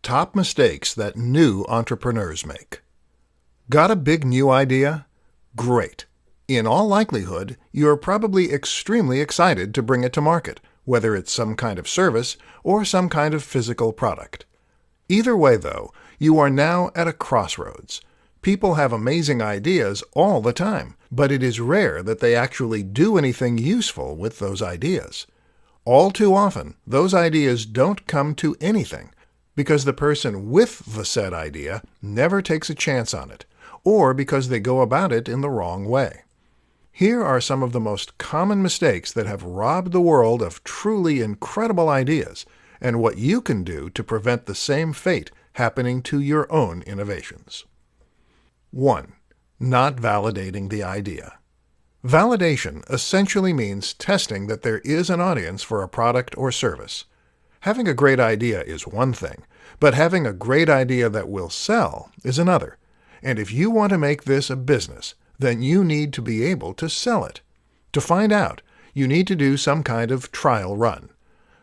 top mistakes that new entrepreneurs make. Got a big new idea? Great. In all likelihood, you're probably extremely excited to bring it to market, whether it's some kind of service or some kind of physical product. Either way, though, you are now at a crossroads. People have amazing ideas all the time, but it is rare that they actually do anything useful with those ideas. All too often, those ideas don't come to anything because the person with the said idea never takes a chance on it, or because they go about it in the wrong way. Here are some of the most common mistakes that have robbed the world of truly incredible ideas, and what you can do to prevent the same fate happening to your own innovations. 1. Not validating the idea. Validation essentially means testing that there is an audience for a product or service. Having a great idea is one thing, but having a great idea that will sell is another. And if you want to make this a business, then you need to be able to sell it. To find out, you need to do some kind of trial run.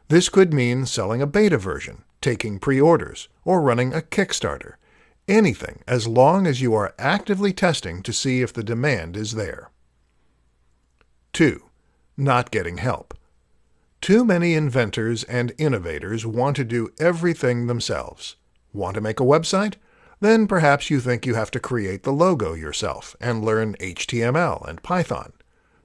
This could mean selling a beta version, taking pre-orders, or running a Kickstarter. Anything, as long as you are actively testing to see if the demand is there. 2. Not getting help. Too many inventors and innovators want to do everything themselves. Want to make a website? Then perhaps you think you have to create the logo yourself and learn HTML and Python.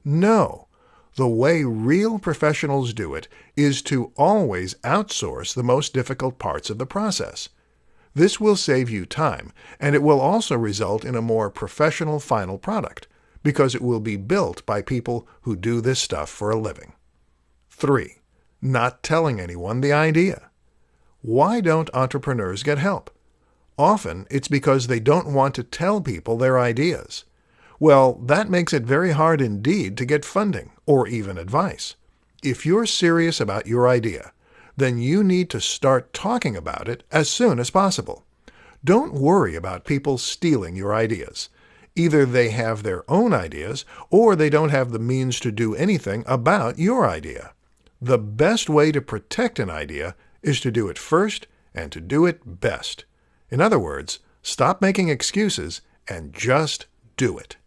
No. The way real professionals do it is to always outsource the most difficult parts of the process. This will save you time, and it will also result in a more professional final product, because it will be built by people who do this stuff for a living. 3. Not telling anyone the idea. Why don't entrepreneurs get help? Often it's because they don't want to tell people their ideas. Well, that makes it very hard indeed to get funding or even advice. If you're serious about your idea, then you need to start talking about it as soon as possible. Don't worry about people stealing your ideas. Either they have their own ideas or they don't have the means to do anything about your idea. The best way to protect an idea is to do it first and to do it best. In other words, stop making excuses and just do it.